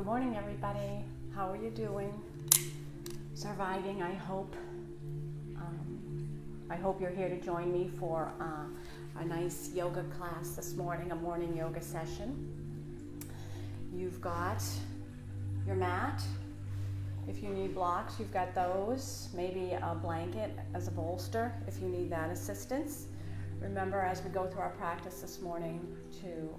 Good morning, everybody. How are you doing? Surviving, I hope. I hope you're here to join me for a nice yoga class this morning, a morning yoga session. You've got your mat. If you need blocks, you've got those. Maybe a blanket as a bolster if you need that assistance. Remember, as we go through our practice this morning, to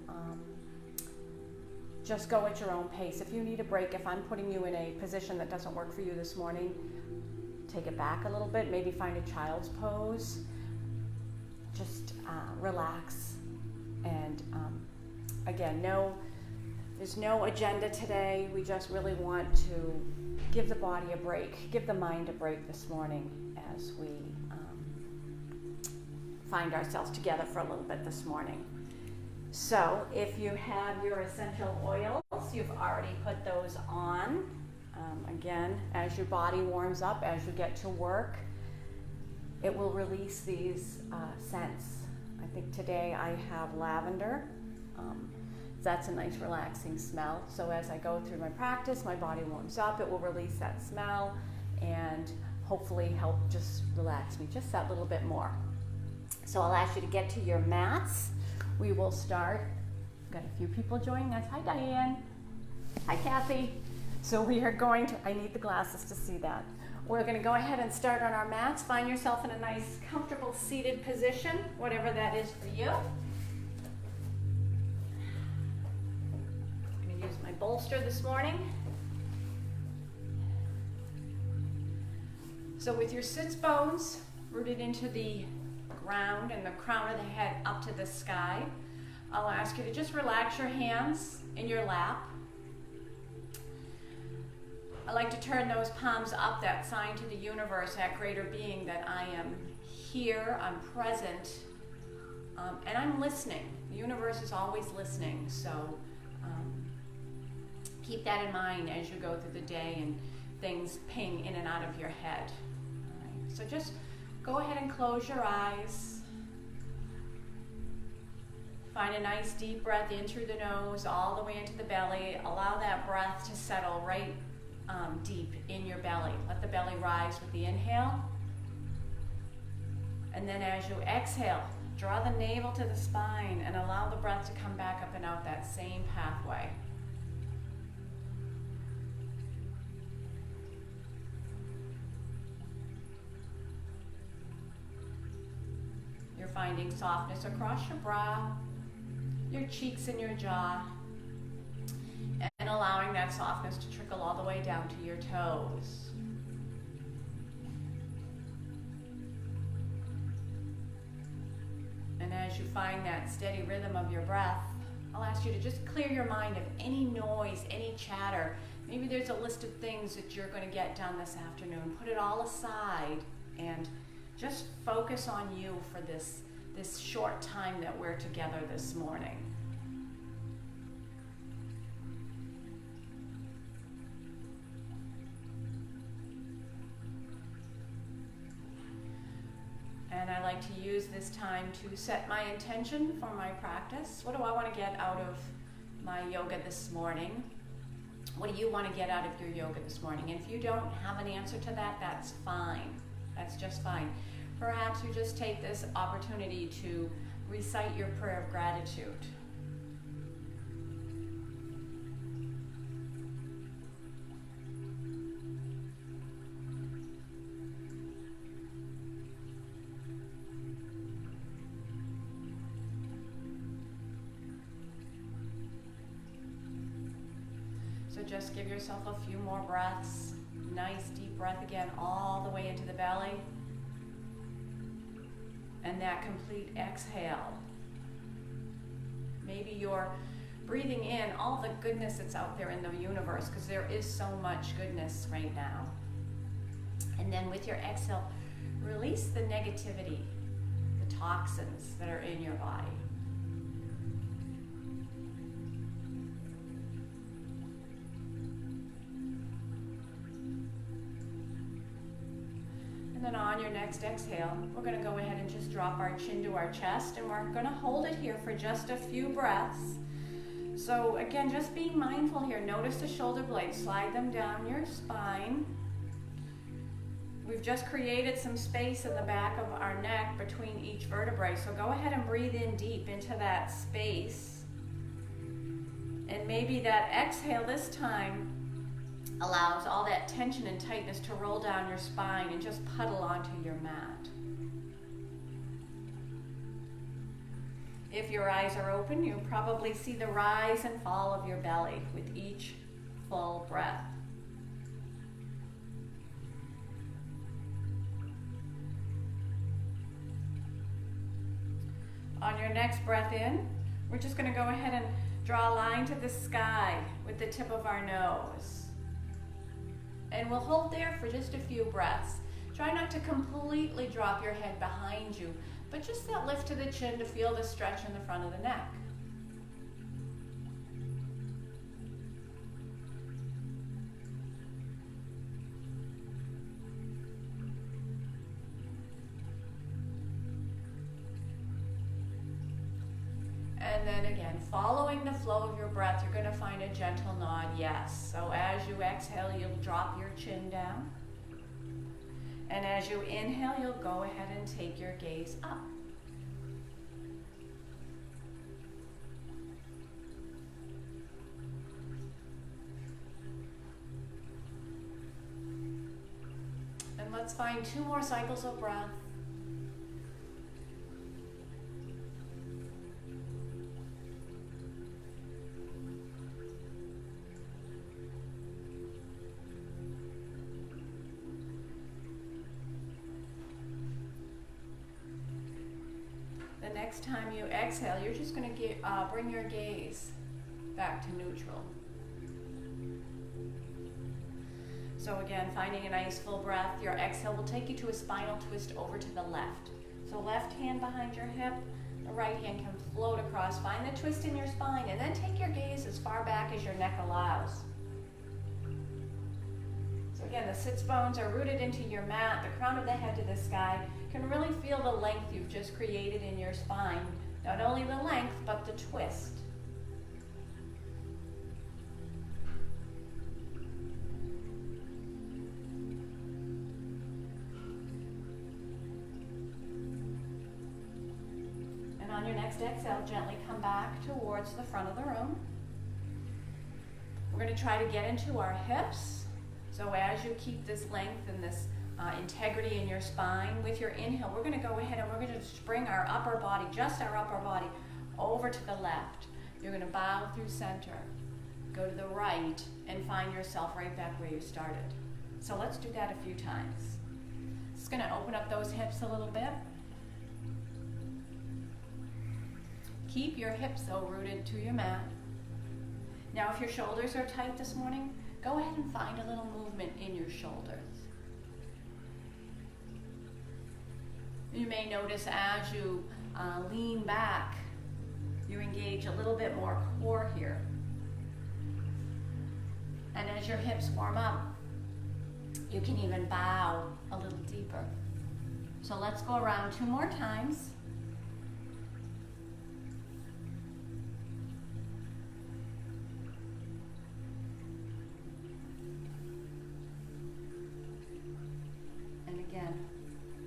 just go at your own pace. If you need a break, if I'm putting you in a position that doesn't work for you this morning, take it back a little bit. Maybe find a child's pose. Just relax. And again, there's no agenda today. We just really want to give the body a break, give the mind a break this morning as we find ourselves together for a little bit this morning. So if you have your essential oils, you've already put those on. Again, as your body warms up, as you get to work, it will release these scents. I think today I have lavender. That's a nice relaxing smell. So as I go through my practice, my body warms up, it will release that smell and hopefully help just relax me just that little bit more. So I'll ask you to get to your mats. We will start. Got a few people joining us. Hi, Diane. Hi, Kathy. So we are going to, I need the glasses to see that. We're going to go ahead and start on our mats. Find yourself in a nice, comfortable seated position, whatever that is for you. I'm going to use my bolster this morning. So with your sits bones rooted into the ground and the crown of the head up to the sky, I'll ask you to just relax your hands in your lap. I like to turn those palms up, that sign to the universe, that greater being that I am here, I'm present, and I'm listening. The universe is always listening, so keep that in mind as you go through the day and things ping in and out of your head. All right. So just go ahead and close your eyes. Find a nice deep breath in through the nose, all the way into the belly. Allow that breath to settle right deep in your belly. Let the belly rise with the inhale. And then as you exhale, draw the navel to the spine and allow the breath to come back up and out that same pathway. You're finding softness across your brow, your cheeks and your jaw, and allowing that softness to trickle all the way down to your toes. And as you find that steady rhythm of your breath, I'll ask you to just clear your mind of any noise, any chatter. Maybe there's a list of things that you're going to get done this afternoon. Put it all aside and just focus on you for this short time that we're together this morning. And I like to use this time to set my intention for my practice. What do I want to get out of my yoga this morning? What do you want to get out of your yoga this morning? And if you don't have an answer to that, that's fine. That's just fine. Perhaps you just take this opportunity to recite your prayer of gratitude. So just give yourself a few more breaths. Nice deep breath again, all the way into the belly. And that complete exhale. Maybe you're breathing in all the goodness that's out there in the universe, because there is so much goodness right now. And then with your exhale, release the negativity, the toxins that are in your body. And then on your next exhale, we're going to go ahead and just drop our chin to our chest, and we're going to hold it here for just a few breaths. So again, just being mindful here. Notice the shoulder blades, slide them down your spine. We've just created some space in the back of our neck between each vertebrae. So go ahead and breathe in deep into that space. And maybe that exhale this time allows all that tension and tightness to roll down your spine and just puddle onto your mat. If your eyes are open, you probably see the rise and fall of your belly with each full breath. On your next breath in, we're just going to go ahead and draw a line to the sky with the tip of our nose. And we'll hold there for just a few breaths. Try not to completely drop your head behind you, but just that lift to the chin to feel the stretch in the front of the neck. And then again, following the flow of your breath, you're going to find a gentle nod, yes. So as you exhale, you'll drop your chin down. And as you inhale, you'll go ahead and take your gaze up. And let's find 2 more cycles of breath. Next time you exhale, you're just going to bring your gaze back to neutral. So again, finding a nice full breath, your exhale will take you to a spinal twist over to the left. So left hand behind your hip, the right hand can float across. Find the twist in your spine and then take your gaze as far back as your neck allows. So again, the sits bones are rooted into your mat, the crown of the head to the sky. You can really feel the length you've just created in your spine. Not only the length, but the twist. And on your next exhale, gently come back towards the front of the room. We're going to try to get into our hips. So as you keep this length and this integrity in your spine, with your inhale, we're going to go ahead and we're going to just bring our upper body, just our upper body, over to the left. You're going to bow through center, go to the right, and find yourself right back where you started. So let's do that a few times. Just going to open up those hips a little bit. Keep your hips though rooted to your mat. Now if your shoulders are tight this morning, go ahead and find a little movement in your shoulders. You may notice as you lean back, you engage a little bit more core here. And as your hips warm up, you can even bow a little deeper. So let's go around 2 more times. And again,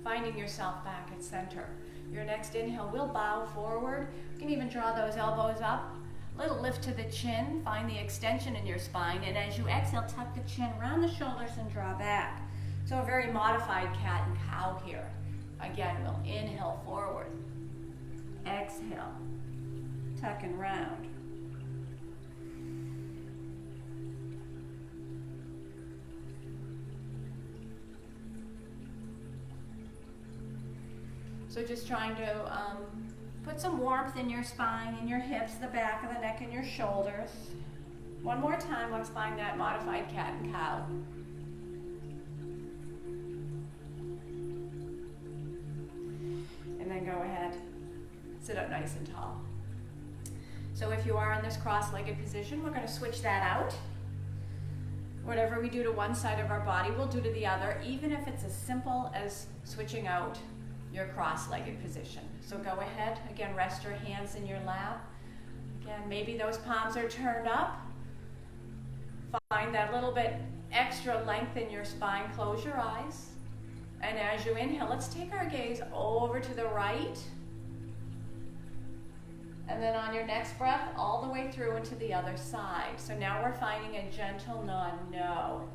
finding yourself back at center. Your next inhale will bow forward. You can even draw those elbows up. Little lift to the chin. Find the extension in your spine. And as you exhale, tuck the chin around the shoulders and draw back. So a very modified cat and cow here. Again, we'll inhale forward. Exhale. Tuck and round. So just trying to put some warmth in your spine, in your hips, the back of the neck, and your shoulders. One more time, let's find that modified cat and cow. And then go ahead, sit up nice and tall. So if you are in this cross-legged position, we're going to switch that out. Whatever we do to one side of our body, we'll do to the other, even if it's as simple as switching out your cross-legged position. So go ahead, again, rest your hands in your lap. Again, maybe those palms are turned up. Find that little bit extra length in your spine. Close your eyes. And as you inhale, let's take our gaze over to the right. And then on your next breath, all the way through into the other side. So now we're finding a gentle nod, no.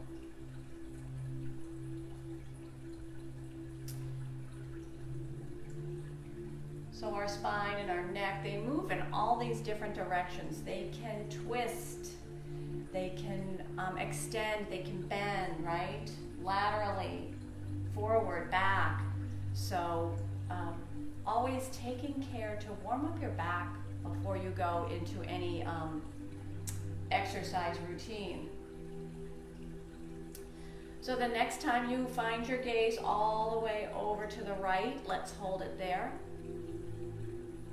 So our spine and our neck, they move in all these different directions. They can twist, they can extend, they can bend, right? Laterally, forward, back. So always taking care to warm up your back before you go into any exercise routine. So the next time you find your gaze all the way over to the right, let's hold it there.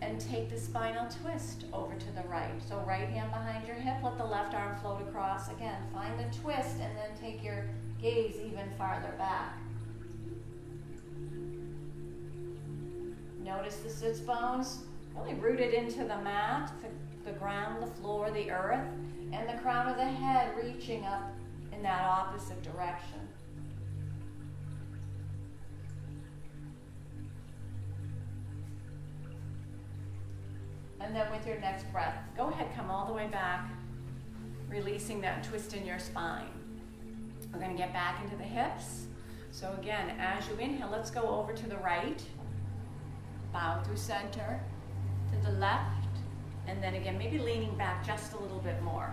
And take the spinal twist over to the right. So right hand behind your hip, let the left arm float across. Again, find the twist and then take your gaze even farther back. Notice the sits bones really rooted into the mat, the ground, the floor, the earth, and the crown of the head reaching up in that opposite direction. And then with your next breath, go ahead, come all the way back, releasing that twist in your spine. We're going to get back into the hips. So again, as you inhale, let's go over to the right, bow through center, to the left, and then again, maybe leaning back just a little bit more.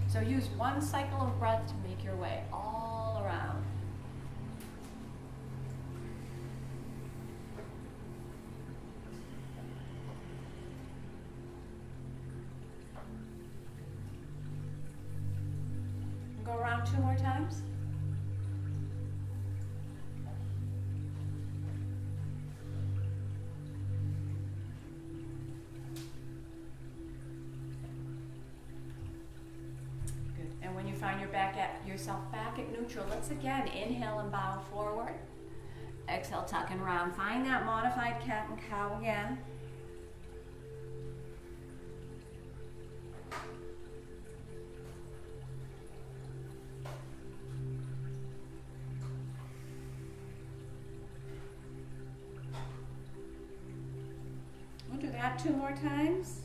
So use one cycle of breath to make your way all around. Go around 2 more times. Good. And when you find yourself back at neutral, let's again inhale and bow forward. Exhale, tuck and round. Find that modified cat and cow again. We'll do that 2 more times.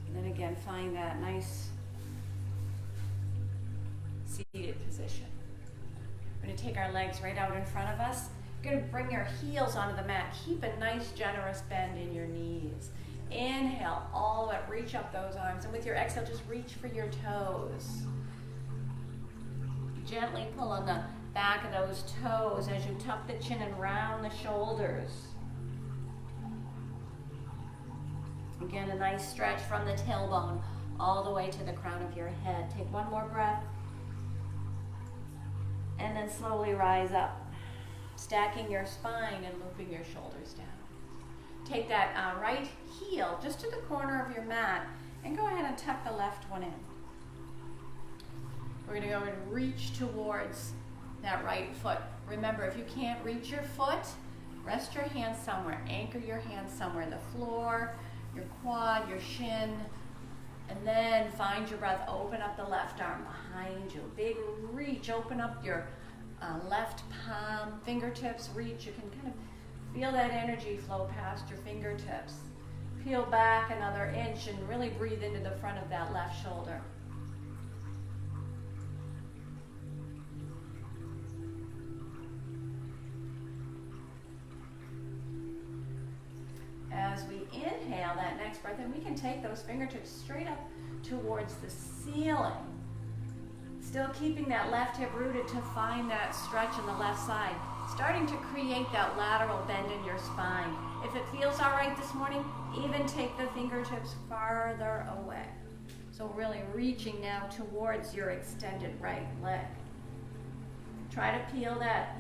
And then again, find that nice seated position. We're going to take our legs right out in front of us. You're going to bring your heels onto the mat. Keep a nice generous bend in your knees. Inhale, all the way up, reach up those arms. And with your exhale, just reach for your toes. Gently pull on the back of those toes as you tuck the chin and round the shoulders. Again, a nice stretch from the tailbone all the way to the crown of your head. Take one more breath. And then slowly rise up. Stacking your spine and looping your shoulders down. Take that right heel just to the corner of your mat and go ahead and tuck the left one in. We're going to go and reach towards that right foot. Remember, if you can't reach your foot, rest your hands somewhere. Anchor your hands somewhere. The floor, your quad, your shin. And then find your breath. Open up the left arm behind you. Big reach. Open up your left palm, fingertips reach. You can kind of feel that energy flow past your fingertips. Peel back another inch and really breathe into the front of that left shoulder. As we inhale that next breath, and we can take those fingertips straight up towards the ceiling. Still keeping that left hip rooted to find that stretch on the left side. Starting to create that lateral bend in your spine. If it feels all right this morning, even take the fingertips farther away. So really reaching now towards your extended right leg. Try to peel that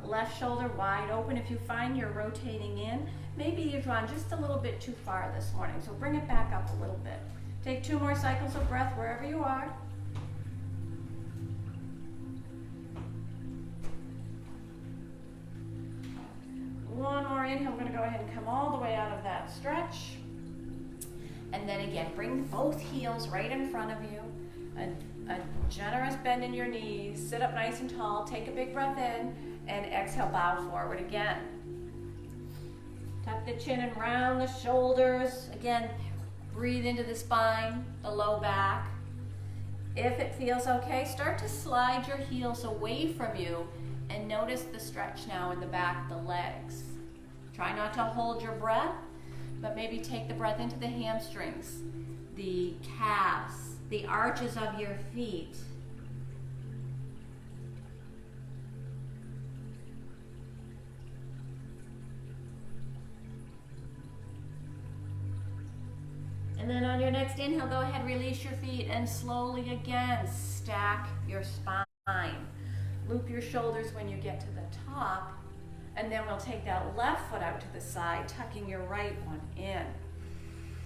left shoulder wide open. If you find you're rotating in, maybe you've gone just a little bit too far this morning. So bring it back up a little bit. Take 2 more cycles of breath wherever you are. One more inhale. We're going to go ahead and come all the way out of that stretch. And then again, bring both heels right in front of you. A generous bend in your knees. Sit up nice and tall. Take a big breath in. And exhale, bow forward again. Tuck the chin and round the shoulders. Again, breathe into the spine, the low back. If it feels okay, start to slide your heels away from you and notice the stretch now in the back of the legs. Try not to hold your breath, but maybe take the breath into the hamstrings, the calves, the arches of your feet. And then on your next inhale, go ahead, release your feet, and slowly again, stack your spine. Loop your shoulders when you get to the top, and then we'll take that left foot out to the side, tucking your right one in.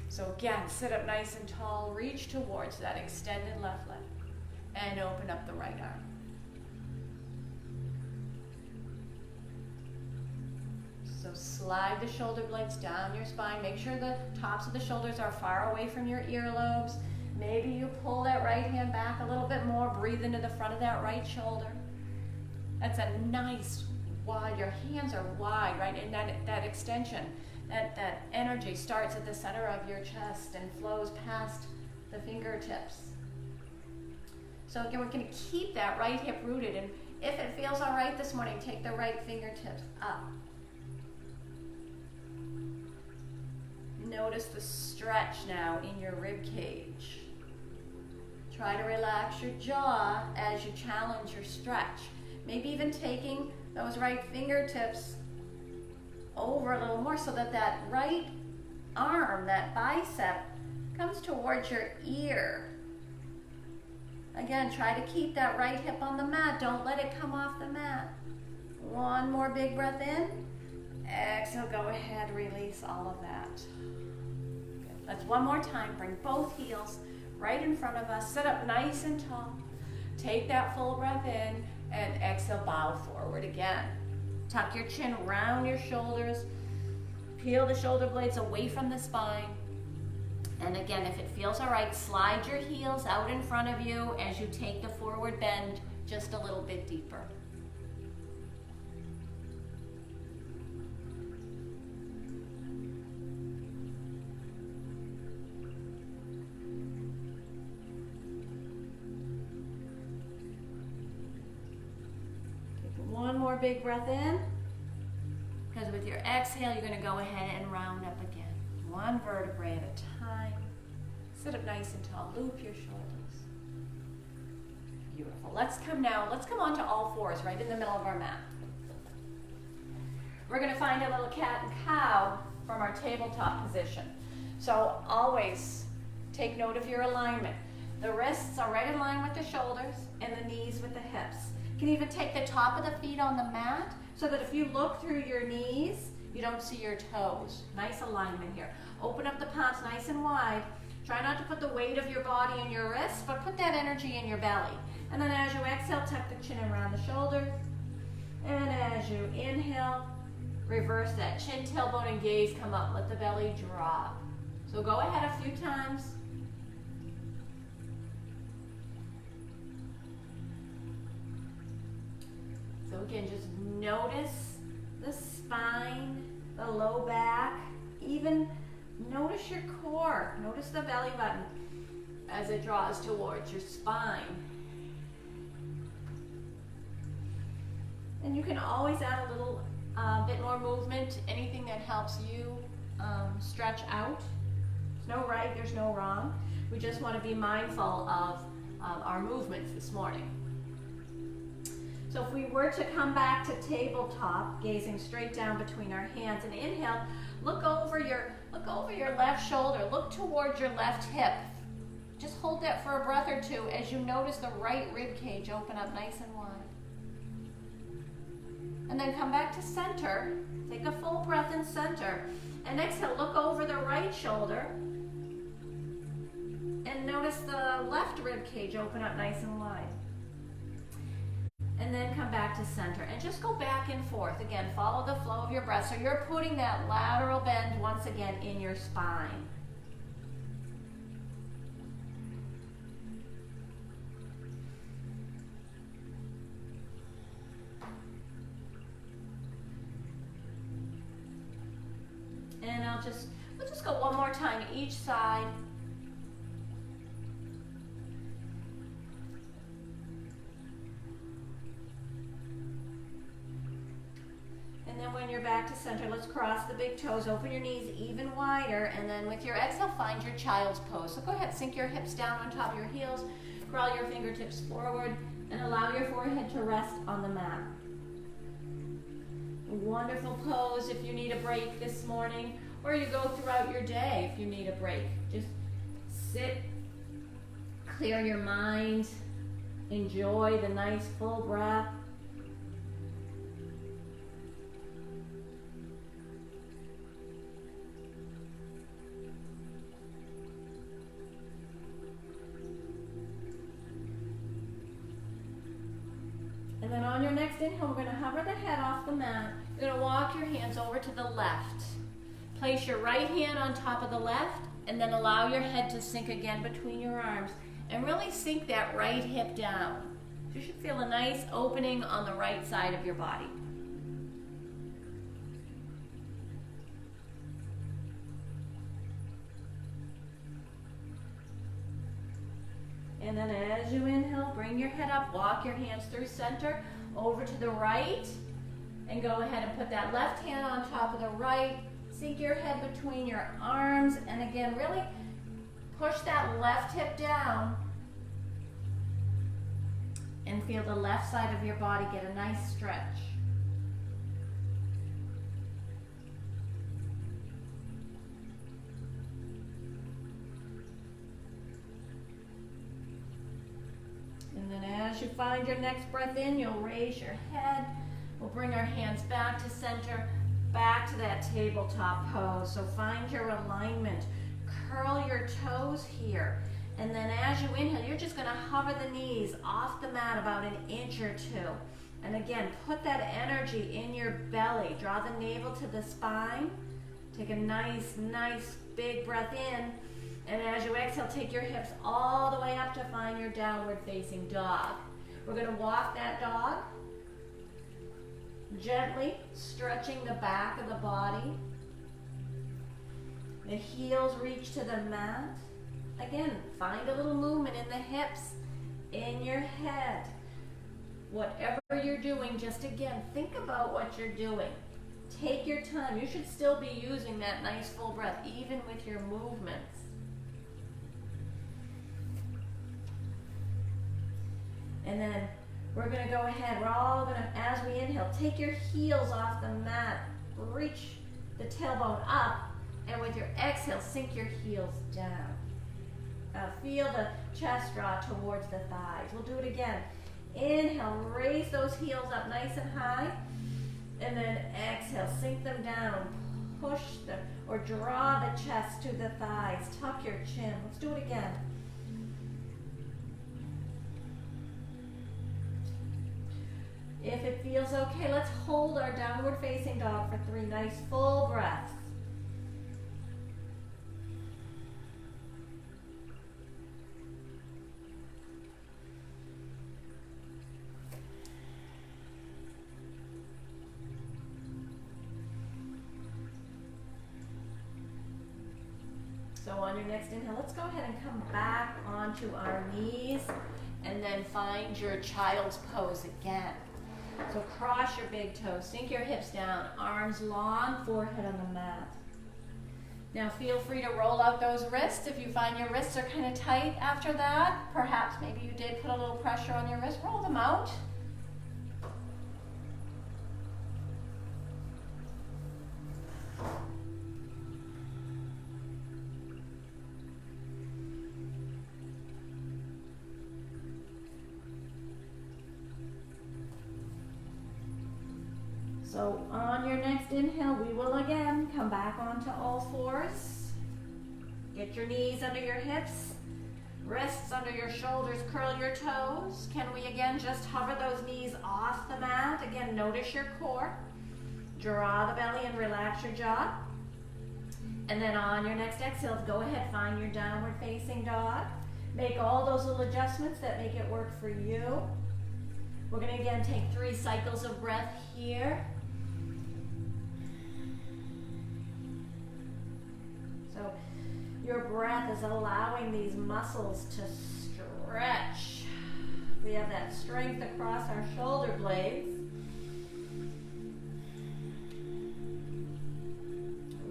So again, sit up nice and tall, reach towards that extended left leg, and open up the right arm. So slide the shoulder blades down your spine. Make sure the tops of the shoulders are far away from your earlobes. Maybe you pull that right hand back a little bit more. Breathe into the front of that right shoulder. That's a nice wide, your hands are wide, right? And that extension, that energy starts at the center of your chest and flows past the fingertips. So again, we're going to keep that right hip rooted. And if it feels all right this morning, take the right fingertips up. Notice the stretch now in your rib cage. Try to relax your jaw as you challenge your stretch. Maybe even taking those right fingertips over a little more so that that right arm, that bicep, comes towards your ear. Again, try to keep that right hip on the mat. Don't let it come off the mat. One more big breath in. Exhale, go ahead, release all of that. Good. Let's one more time. Bring both heels right in front of us. Sit up nice and tall. Take that full breath in and exhale, bow forward again. Tuck your chin around your shoulders. Peel the shoulder blades away from the spine. And again, if it feels all right, slide your heels out in front of you as you take the forward bend just a little bit deeper. One more big breath in, because with your exhale, you're going to go ahead and round up again. One vertebrae at a time. Sit up nice and tall. Loop your shoulders. Beautiful. Let's come onto all fours right in the middle of our mat. We're going to find a little cat and cow from our tabletop position. So always take note of your alignment. The wrists are right in line with the shoulders and the knees with the hips. You can even take the top of the feet on the mat so that if you look through your knees, you don't see your toes. Nice alignment here. Open up the palms nice and wide. Try not to put the weight of your body in your wrists, but put that energy in your belly. And then as you exhale, tuck the chin around the shoulders. And as you inhale, reverse that chin, tailbone, and gaze come up. Let the belly drop. So go ahead a few times. So again, just notice the spine, the low back, even notice your core. Notice the belly button as it draws towards your spine. And you can always add a little bit more movement, anything that helps you stretch out. There's no right, there's no wrong. We just want to be mindful of our movements this morning. So if we were to come back to tabletop, gazing straight down between our hands, and inhale, look over your left shoulder, look towards your left hip. Just hold that for a breath or two as you notice the right rib cage open up nice and wide. And then come back to center. Take a full breath in center. And exhale, look over the right shoulder. notice the left rib cage open up nice and wide. And then come back to center and just go back and forth. Again, follow the flow of your breath. So you're putting that lateral bend once again in your spine. And we'll just go one more time each side. And then when you're back to center, let's cross the big toes, open your knees even wider, and then with your exhale, find your child's pose. So go ahead, sink your hips down on top of your heels, crawl your fingertips forward, and allow your forehead to rest on the mat. Wonderful pose if you need a break this morning, or you go throughout your day if you need a break. Just sit, clear your mind, enjoy the nice full breath. And then on your next inhale, we're going to hover the head off the mat. You're going to walk your hands over to the left. Place your right hand on top of the left, and then allow your head to sink again between your arms. And really sink that right hip down. You should feel a nice opening on the right side of your body. And then as you inhale, bring your head up, walk your hands through center, over to the right, and go ahead and put that left hand on top of the right, sink your head between your arms, and again, really push that left hip down, and feel the left side of your body get a nice stretch. And then as you find your next breath in, you'll raise your head. We'll bring our hands back to center, back to that tabletop pose. So find your alignment. Curl your toes here. And then as you inhale, you're just going to hover the knees off the mat about an inch or two. And again, put that energy in your belly. Draw the navel to the spine. Take a nice big breath in. And as you exhale, take your hips all the way up to find your downward facing dog. We're going to walk that dog, gently stretching the back of the body. The heels reach to the mat. Again, find a little movement in the hips, in your head. Whatever you're doing, just again, think about what you're doing. Take your time. You should still be using that nice full breath, even with your movements. And then we're going to go ahead. We're all going to, as we inhale, take your heels off the mat. Reach the tailbone up. And with your exhale, sink your heels down. Feel the chest draw towards the thighs. We'll do it again. Inhale, raise those heels up nice and high. And then exhale, sink them down. Push them or draw the chest to the thighs. Tuck your chin. Let's do it again. If it feels okay, let's hold our downward facing dog for 3 nice full breaths. So on your next inhale, let's go ahead and come back onto our knees and then find your child's pose again. So cross your big toes, sink your hips down, arms long, forehead on the mat. Now feel free to roll out those wrists. If you find your wrists are kind of tight after that, perhaps maybe you did put a little pressure on your wrist, roll them out. So on your next inhale, we will again come back onto all fours. Get your knees under your hips. Wrists under your shoulders, curl your toes. Can we again just hover those knees off the mat? Again, notice your core. Draw the belly and relax your jaw. And then on your next exhale, go ahead, find your downward facing dog. Make all those little adjustments that make it work for you. We're gonna again take 3 cycles of breath here. So your breath is allowing these muscles to stretch. We have that strength across our shoulder blades.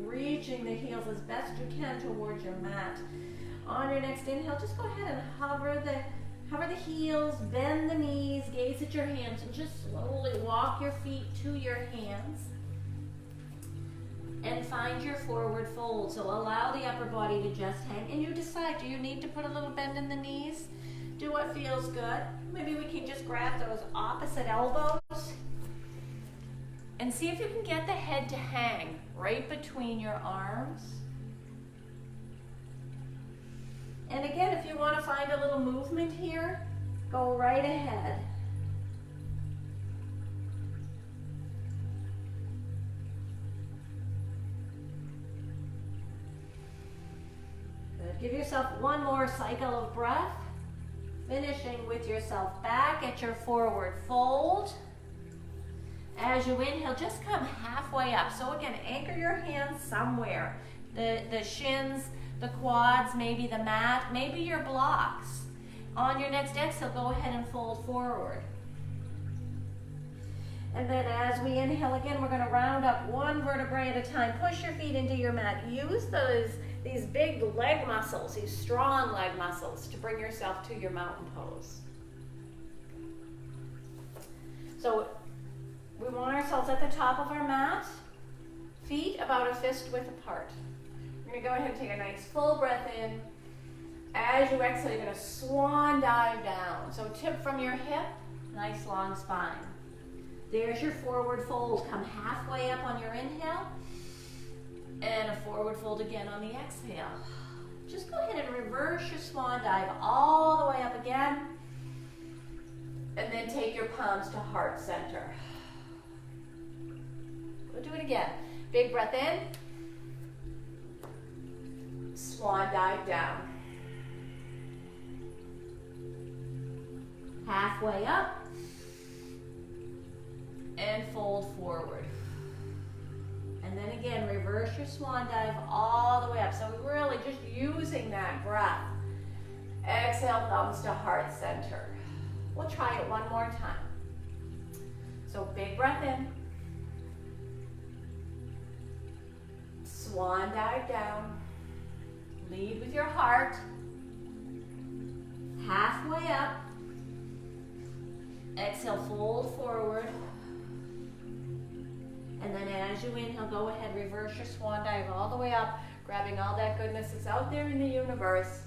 Reaching the heels as best you can towards your mat. On your next inhale, just go ahead and hover the heels, bend the knees, gaze at your hands, and just slowly walk your feet to your hands. And find your forward fold. So allow the upper body to just hang. And you decide, do you need to put a little bend in the knees? Do what feels good. Maybe we can just grab those opposite elbows. And see if you can get the head to hang right between your arms. And again, if you want to find a little movement here, go right ahead. Give yourself one more cycle of breath, finishing with yourself back at your forward fold. As you inhale, just come halfway up. So again, anchor your hands somewhere. The shins, the quads, maybe the mat, maybe your blocks. On your next exhale, go ahead and fold forward. And then as we inhale again, we're going to round up one vertebrae at a time. Push your feet into your mat. Use these big leg muscles, these strong leg muscles, to bring yourself to your mountain pose. So we want ourselves at the top of our mat, feet about a fist width apart. We're going to go ahead and take a nice full breath in. As you exhale, you're going to swan dive down. So tip from your hip, nice long spine. There's your forward fold. Come halfway up on your inhale. And a forward fold again on the exhale. Just go ahead and reverse your swan dive all the way up again. And then take your palms to heart center. We'll do it again. Big breath in. Swan dive down. Halfway up. And fold forward. And then again, reverse your swan dive all the way up. So we're really just using that breath. Exhale, thumbs to heart center. We'll try it one more time. So big breath in. Swan dive down. Lead with your heart. Halfway up. Exhale, fold forward. And then as you inhale, go ahead, reverse your swan dive all the way up, grabbing all that goodness that's out there in the universe,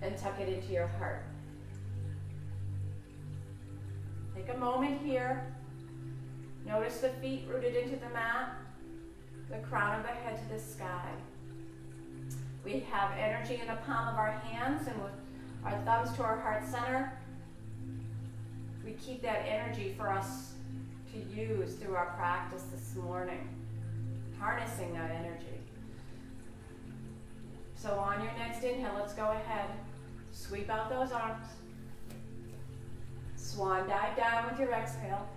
and tuck it into your heart. Take a moment here. Notice the feet rooted into the mat, the crown of the head to the sky. We have energy in the palm of our hands, and with our thumbs to our heart center, we keep that energy for us to use through our practice this morning, harnessing that energy. So on your next inhale, let's go ahead, sweep out those arms, swan dive down with your exhale,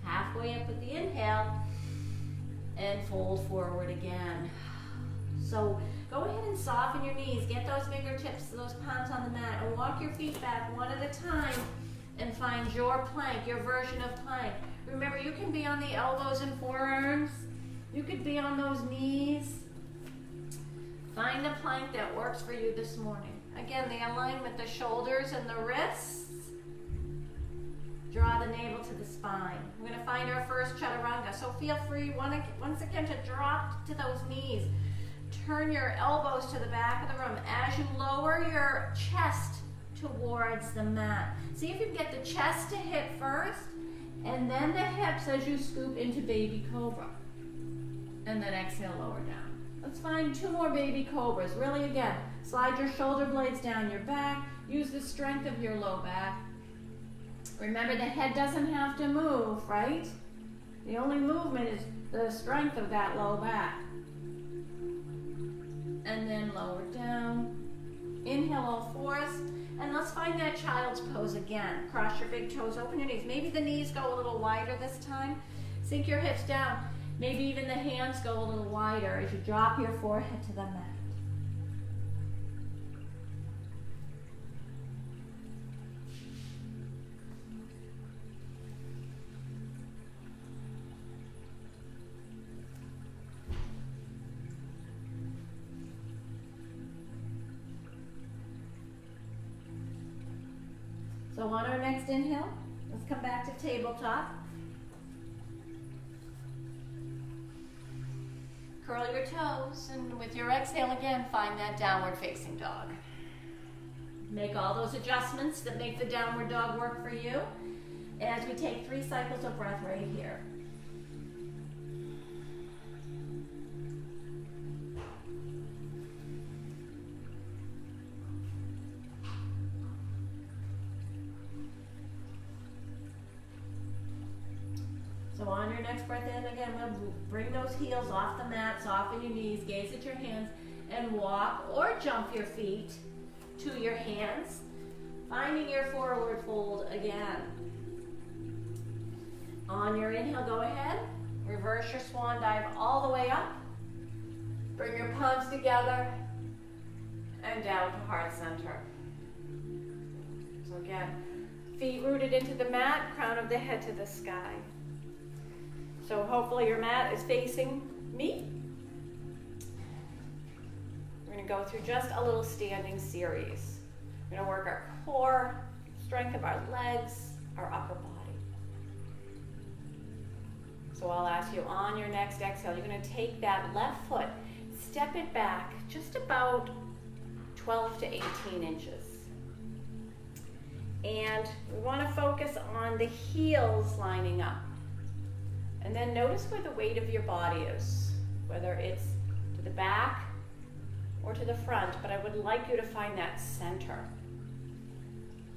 halfway up with the inhale, and fold forward again. So go ahead and soften your knees, get those fingertips, those palms on the mat, and walk your feet back one at a time. And find your plank, your version of plank. Remember, you can be on the elbows and forearms. You could be on those knees. Find a plank that works for you this morning. Again, the alignment, the shoulders and the wrists. Draw the navel to the spine. We're going to find our first chaturanga. So feel free once again to drop to those knees. Turn your elbows to the back of the room. As you lower your chest towards the mat. See if you can get the chest to hip first, and then the hips as you scoop into baby cobra. And then exhale, lower down. Let's find 2 more baby cobras. Really, again, slide your shoulder blades down your back. Use the strength of your low back. Remember, the head doesn't have to move, right? The only movement is the strength of that low back. And then lower down. Inhale all fours. And let's find that child's pose again. Cross your big toes, open your knees. Maybe the knees go a little wider this time. Sink your hips down. Maybe even the hands go a little wider as you drop your forehead to the mat. So on our next inhale, let's come back to tabletop. Curl your toes, and with your exhale again, find that downward facing dog. Make all those adjustments that make the downward dog work for you as we take 3 cycles of breath right here. So on your next breath in, again, we'll bring those heels off the mat, soften your knees, gaze at your hands, and walk or jump your feet to your hands, finding your forward fold again. On your inhale, go ahead, reverse your swan dive all the way up, bring your palms together, and down to heart center. So again, feet rooted into the mat, crown of the head to the sky. So hopefully your mat is facing me. We're going to go through just a little standing series. We're going to work our core, strength of our legs, our upper body. So I'll ask you on your next exhale, you're going to take that left foot, step it back just about 12 to 18 inches. And we want to focus on the heels lining up. And then notice where the weight of your body is, whether it's to the back or to the front, but I would like you to find that center.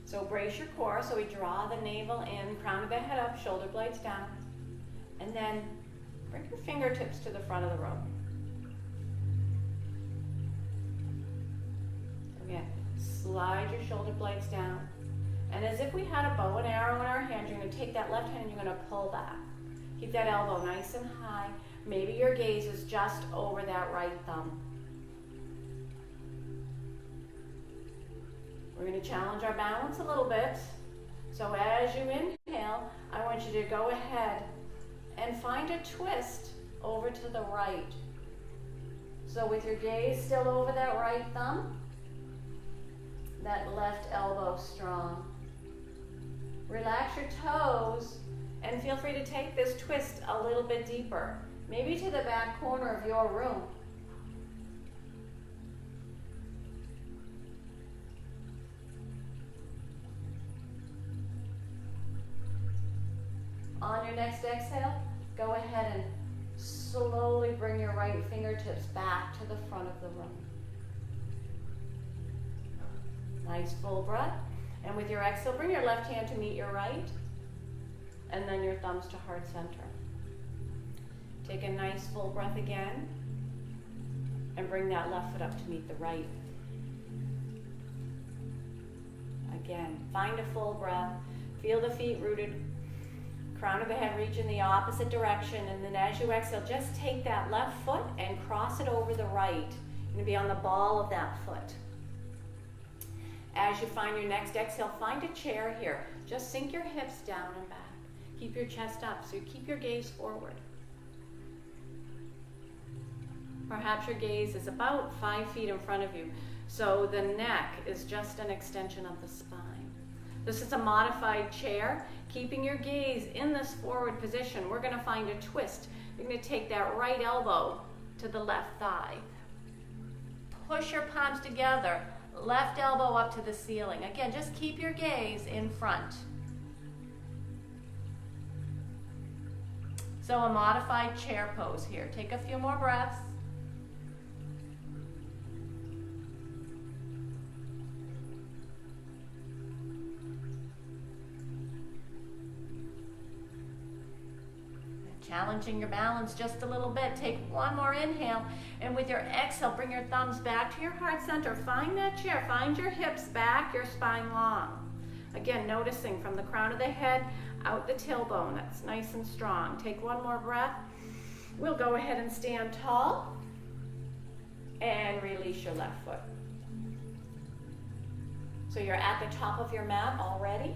So brace your core, so we draw the navel in, crown of the head up, shoulder blades down, and then bring your fingertips to the front of the room. Again, slide your shoulder blades down, and as if we had a bow and arrow in our hand, you're going to take that left hand and you're going to pull back. Keep that elbow nice and high. Maybe your gaze is just over that right thumb. We're going to challenge our balance a little bit. So as you inhale, I want you to go ahead and find a twist over to the right. So with your gaze still over that right thumb, that left elbow strong. Relax your toes. And feel free to take this twist a little bit deeper, maybe to the back corner of your room. On your next exhale, go ahead and slowly bring your right fingertips back to the front of the room. Nice full breath. And with your exhale, bring your left hand to meet your right. And then your thumbs to heart center. Take a nice full breath again, and bring that left foot up to meet the right. Again, find a full breath, feel the feet rooted, crown of the head reach in the opposite direction, and then as you exhale, just take that left foot and cross it over the right. You're going to be on the ball of that foot. As you find your next exhale, find a chair here. Just sink your hips down and back. Keep your chest up, so you keep your gaze forward. Perhaps your gaze is about 5 feet in front of you, so the neck is just an extension of the spine. This is a modified chair. Keeping your gaze in this forward position, we're going to find a twist. You're going to take that right elbow to the left thigh. Push your palms together, left elbow up to the ceiling. Again, just keep your gaze in front. So a modified chair pose here. Take a few more breaths. challenging your balance just a little bit. Take one more inhale, and with your exhale, bring your thumbs back to your heart center. Find that chair, find your hips back, your spine long. Again, noticing from the crown of the head out the tailbone. That's nice and strong. Take one more breath. We'll go ahead and stand tall and release your left foot. So you're at the top of your mat already.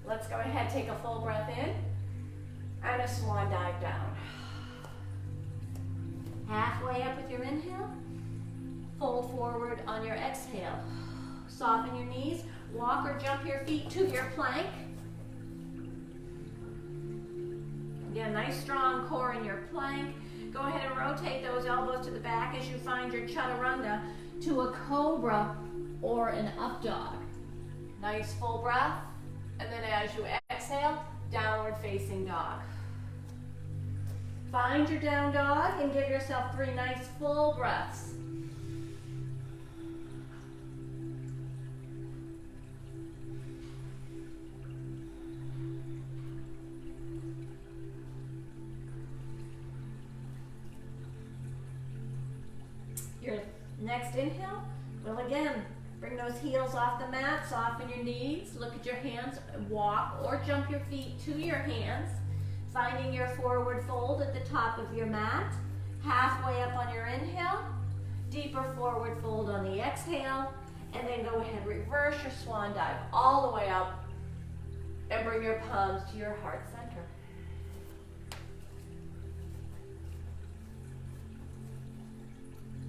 Let's go ahead, take a full breath in and a swan dive down. Halfway up with your inhale, fold forward on your exhale. Soften your knees, walk or jump your feet to your plank. Again, nice strong core in your plank. Go ahead and rotate those elbows to the back as you find your chaturanga to a cobra or an up dog. Nice full breath. And then as you exhale, downward facing dog. Find your down dog and give yourself 3 nice full breaths. Your next inhale will again bring those heels off the mat, soften your knees, look at your hands, walk or jump your feet to your hands, finding your forward fold at the top of your mat, halfway up on your inhale, deeper forward fold on the exhale, and then go ahead, reverse your swan dive all the way up and bring your palms to your heart center.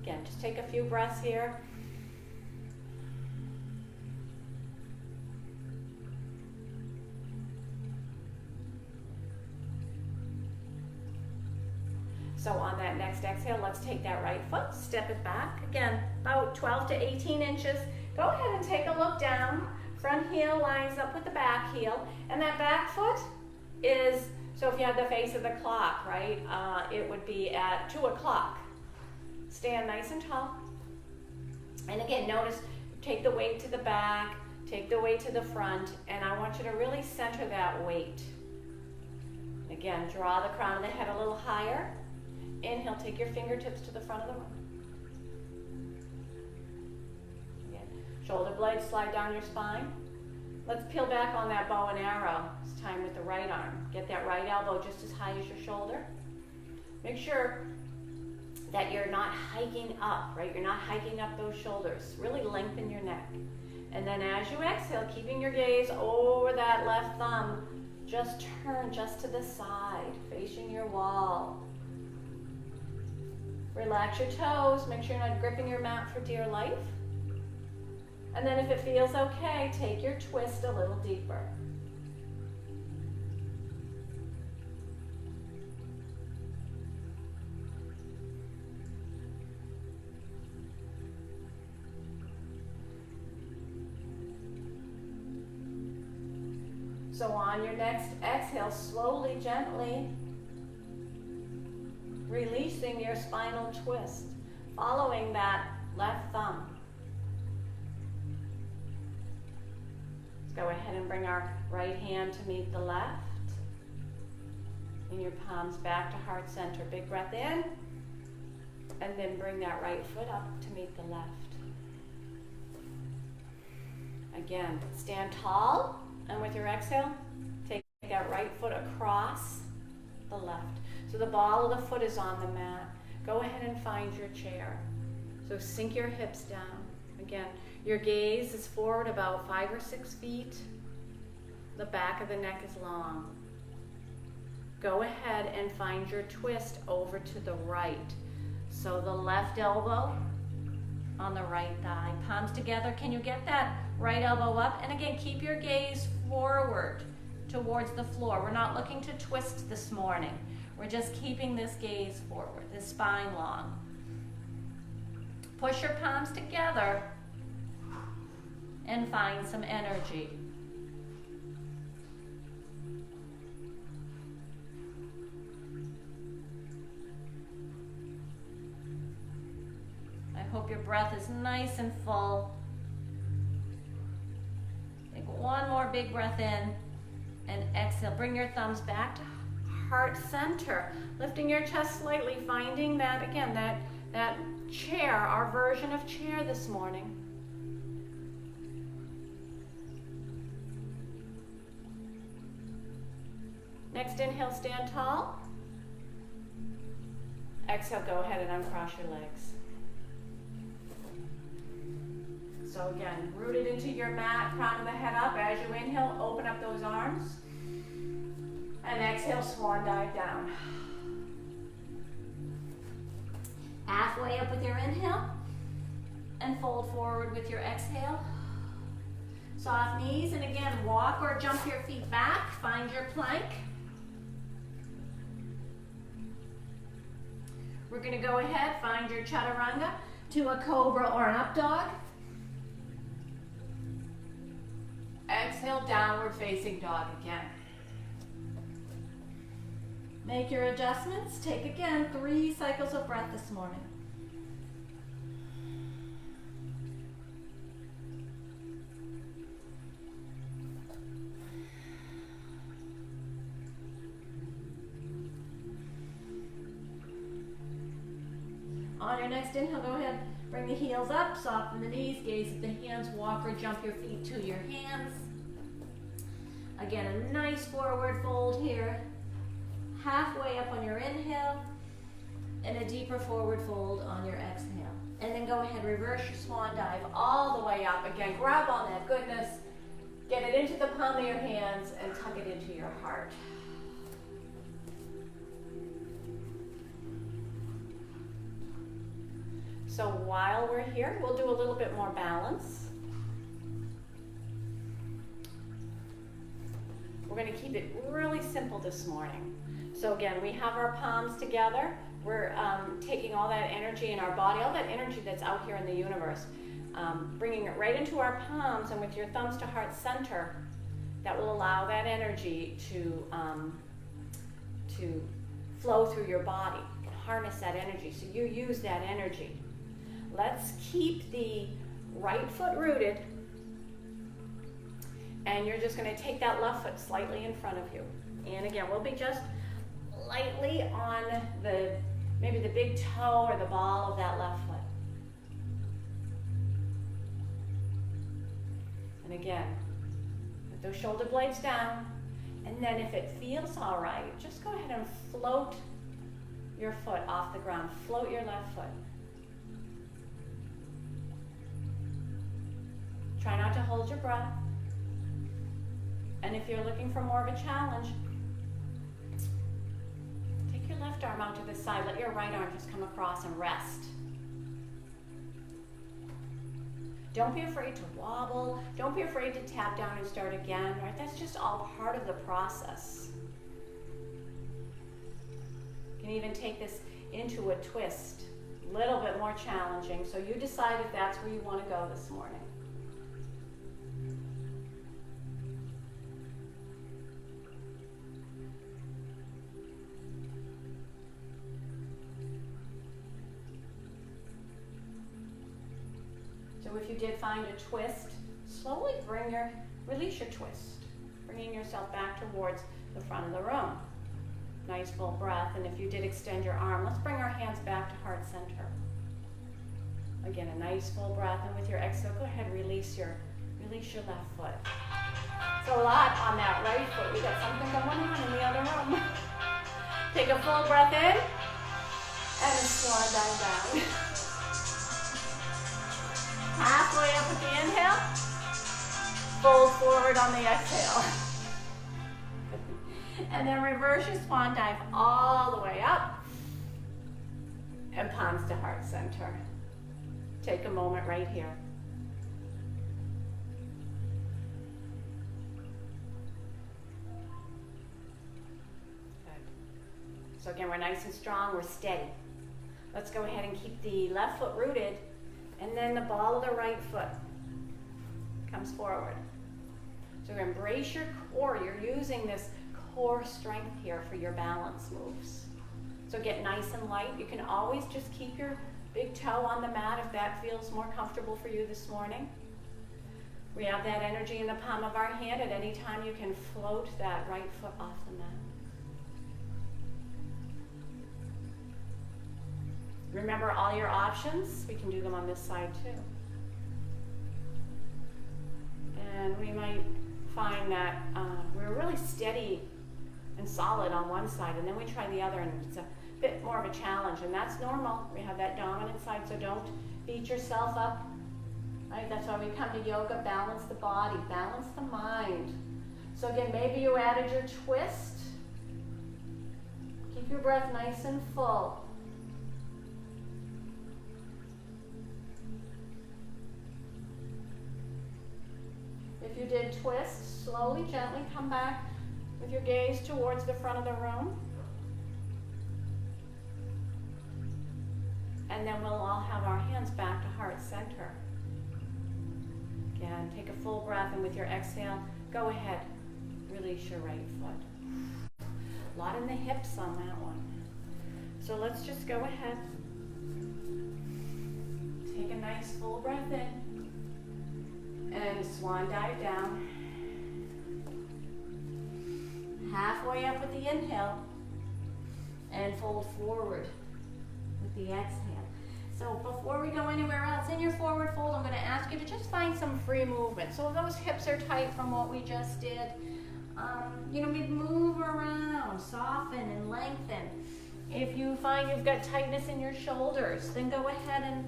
Again, just take a few breaths here. So on that next exhale, let's take that right foot, step it back. Again, about 12 to 18 inches. Go ahead and take a look down. Front heel lines up with the back heel. And that back foot is, so if you had the face of the clock, right, it would be at 2 o'clock. Stand nice and tall. And again, notice, take the weight to the back, take the weight to the front, and I want you to really center that weight. Again, draw the crown of the head a little higher. Inhale, take your fingertips to the front of the room. Again, shoulder blades slide down your spine. Let's peel back on that bow and arrow. This time with the right arm. Get that right elbow just as high as your shoulder. Make sure that you're not hiking up, right? You're not hiking up those shoulders. Really lengthen your neck. And then as you exhale, keeping your gaze over that left thumb, just turn just to the side, facing your wall. Relax your toes. Make sure you're not gripping your mat for dear life. And then if it feels okay, take your twist a little deeper. So on your next exhale, slowly, gently, releasing your spinal twist, following that left thumb. Let's go ahead and bring our right hand to meet the left. And your palms back to heart center. Big breath in, and then bring that right foot up to meet the left. Again, stand tall, and with your exhale, take that right foot across the left. So the ball of the foot is on the mat. Go ahead and find your chair. So sink your hips down. Again, your gaze is forward about 5 or 6 feet. The back of the neck is long. Go ahead and find your twist over to the right. So the left elbow on the right thigh. Palms together. Can you get that right elbow up? And again, keep your gaze forward towards the floor. We're not looking to twist this morning. We're just keeping this gaze forward, this spine long. Push your palms together and find some energy. I hope your breath is nice and full. Take one more big breath in and exhale. Bring your thumbs back to heart center. Lifting your chest slightly, finding that, again, that chair, our version of chair this morning. Next inhale, stand tall. Exhale, go ahead and uncross your legs. So again, rooted into your mat, crown of the head up. As you inhale, open up those arms. And exhale, swan dive down. Halfway up with your inhale. And fold forward with your exhale. Soft knees, and again, walk or jump your feet back. Find your plank. We're going to go ahead, find your chaturanga to a cobra or an up dog. Exhale, downward facing dog again. Make your adjustments. Take again 3 cycles of breath this morning. On your next inhale, go ahead, bring the heels up, soften the knees, gaze at the hands, walk or jump your feet to your hands. Again, a nice forward fold here. Halfway up on your inhale, and a deeper forward fold on your exhale. And then go ahead, reverse your swan dive all the way up. Again, grab on that goodness, get it into the palm of your hands, and tuck it into your heart. So while we're here, we'll do a little bit more balance. We're going to keep it really simple this morning. So again, we have our palms together. We're taking all that energy in our body, all that energy that's out here in the universe, bringing it right into our palms, and with your thumbs to heart center, that will allow that energy to flow through your body, harness that energy. So you use that energy. Let's keep the right foot rooted, and you're just going to take that left foot slightly in front of you. And again, we'll be just lightly on maybe the big toe or the ball of that left foot. And again, put those shoulder blades down, and then if it feels all right, just go ahead and float your foot off the ground. Float your left foot. Try not to hold your breath. And if you're looking for more of a challenge, take your left arm out to the side. Let your right arm just come across and rest. Don't be afraid to wobble. Don't be afraid to tap down and start again, right? That's just all part of the process. You can even take this into a twist, a little bit more challenging. So you decide if that's where you want to go this morning. So if you did find a twist, slowly release your twist, bringing yourself back towards the front of the room. Nice full breath, and if you did extend your arm, let's bring our hands back to heart center. Again, a nice full breath, and with your exhale, go ahead, release your left foot. It's a lot on that right foot. We got something going on in the other room. Take a full breath in, and a swan dive down. Halfway up with the inhale, fold forward on the exhale. And then reverse your swan dive all the way up, and palms to heart center. Take a moment right here. Good. So again, we're nice and strong, we're steady. Let's go ahead and keep the left foot rooted, and then the ball of the right foot comes forward. So embrace your core. You're using this core strength here for your balance moves. So get nice and light. You can always just keep your big toe on the mat if that feels more comfortable for you this morning. We have that energy in the palm of our hand. At any time you can float that right foot off the mat. Remember all your options. We can do them on this side too. And we might find that we're really steady and solid on one side, and then we try the other, and it's a bit more of a challenge, and that's normal. We have that dominant side, so don't beat yourself up. Right? That's why we come to yoga. Balance the body, balance the mind. So again, maybe you added your twist. Keep your breath nice and full. If you did twist, slowly, gently come back with your gaze towards the front of the room. And then we'll all have our hands back to heart center. Again, take a full breath, and with your exhale, go ahead, release your right foot. A lot in the hips on that one. So let's just go ahead. Take a nice full breath in. And swan dive down. Halfway up with the inhale. And fold forward with the exhale. So before we go anywhere else, in your forward fold, I'm going to ask you to just find some free movement. So if those hips are tight from what we just did, we'd move around, soften and lengthen. If you find you've got tightness in your shoulders, then go ahead and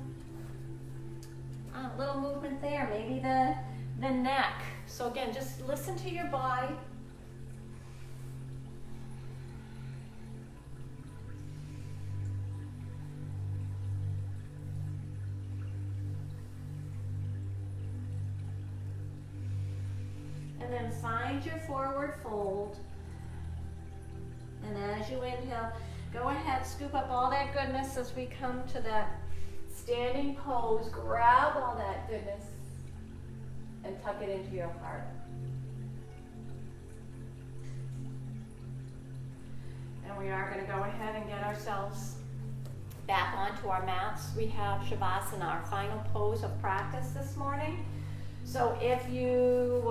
a little movement there, maybe the neck. So again, just listen to your body. And then find your forward fold. And as you inhale, go ahead, scoop up all that goodness as we come to that standing pose. Grab all that goodness and tuck it into your heart. And we are going to go ahead and get ourselves back onto our mats. We have Shavasana, our final pose of practice this morning. So if you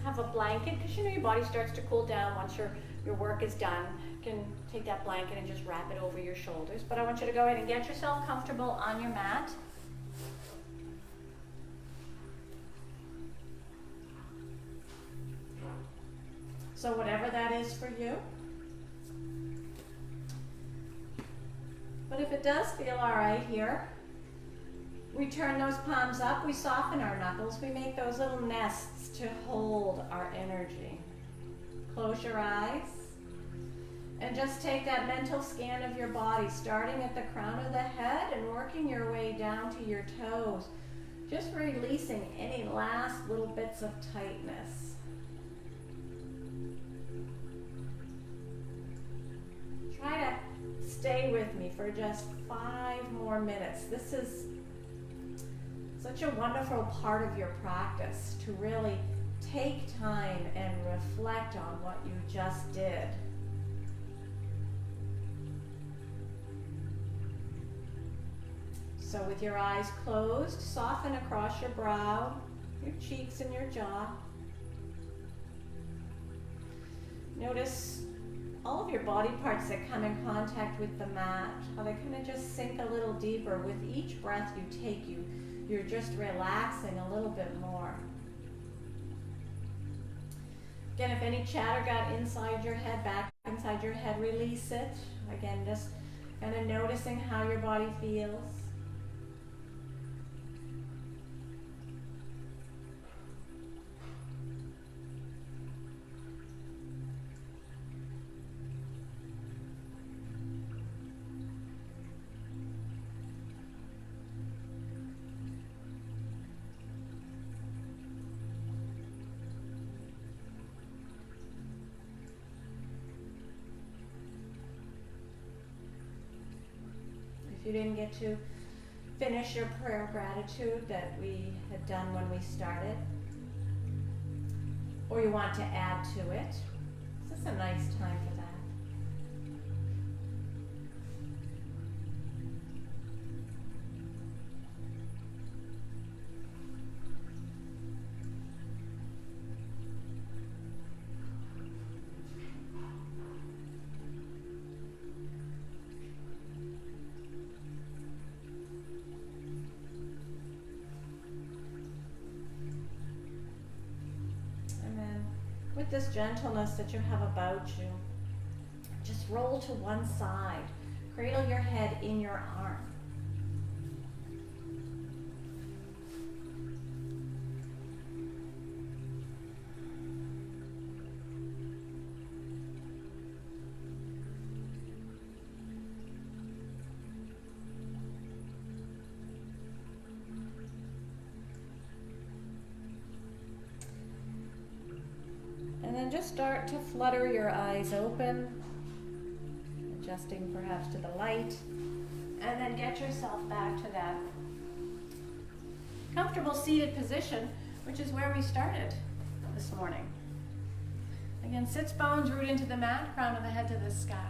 have a blanket, because your body starts to cool down once your work is done, you can take that blanket and just wrap it over your shoulders. But I want you to go ahead and get yourself comfortable on your mat. So whatever that is for you. But if it does feel all right here, we turn those palms up, we soften our knuckles, we make those little nests to hold our energy. Close your eyes and just take that mental scan of your body, starting at the crown of the head and working your way down to your toes, just releasing any last little bits of tightness. Try to stay with me for just 5 more minutes. This is such a wonderful part of your practice, to really take time and reflect on what you just did. So with your eyes closed, soften across your brow, your cheeks and your jaw. Notice all of your body parts that come in contact with the mat, how they kind of just sink a little deeper. With each breath you take, you're just relaxing a little bit more. Again, if any chatter got inside your head, back inside your head, release it. Again, just kind of noticing how your body feels. If you didn't get to finish your prayer of gratitude that we had done when we started, or you want to add to it, this is a nice time for that. with this gentleness that you have about you, just roll to one side. Cradle your head in your arm. And then just start to flutter your eyes open, adjusting perhaps to the light, and then get yourself back to that comfortable seated position, which is where we started this morning. Again, sits bones, root into the mat, crown of the head to the sky.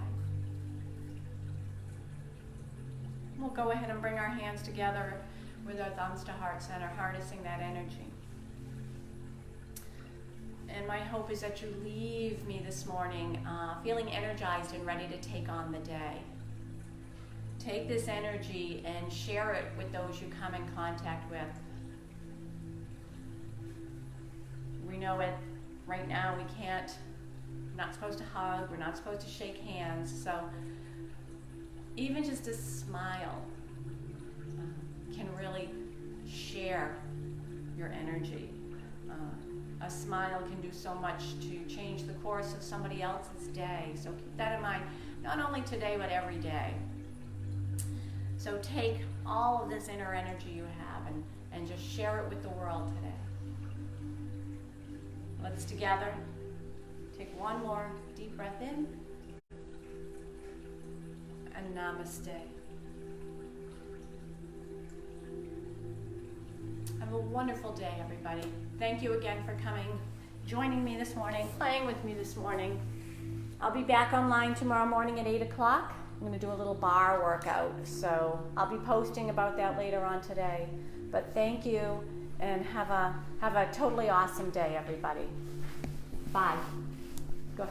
We'll go ahead and bring our hands together with our thumbs to heart center, harnessing that energy. And my hope is that you leave me this morning feeling energized and ready to take on the day. Take this energy and share it with those you come in contact with. We know it right now, we're not supposed to hug, we're not supposed to shake hands, so even just a smile can really share your energy. A smile can do so much to change the course of somebody else's day. So keep that in mind, not only today, but every day. So take all of this inner energy you have and just share it with the world today. Let's together take one more deep breath in, and namaste. Have a wonderful day, everybody. Thank you again for coming, joining me this morning, playing with me this morning. I'll be back online tomorrow morning at 8 o'clock. I'm going to do a little bar workout, so I'll be posting about that later on today. But thank you, and have a totally awesome day, everybody. Bye. Go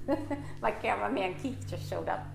ahead. My cameraman Keith just showed up.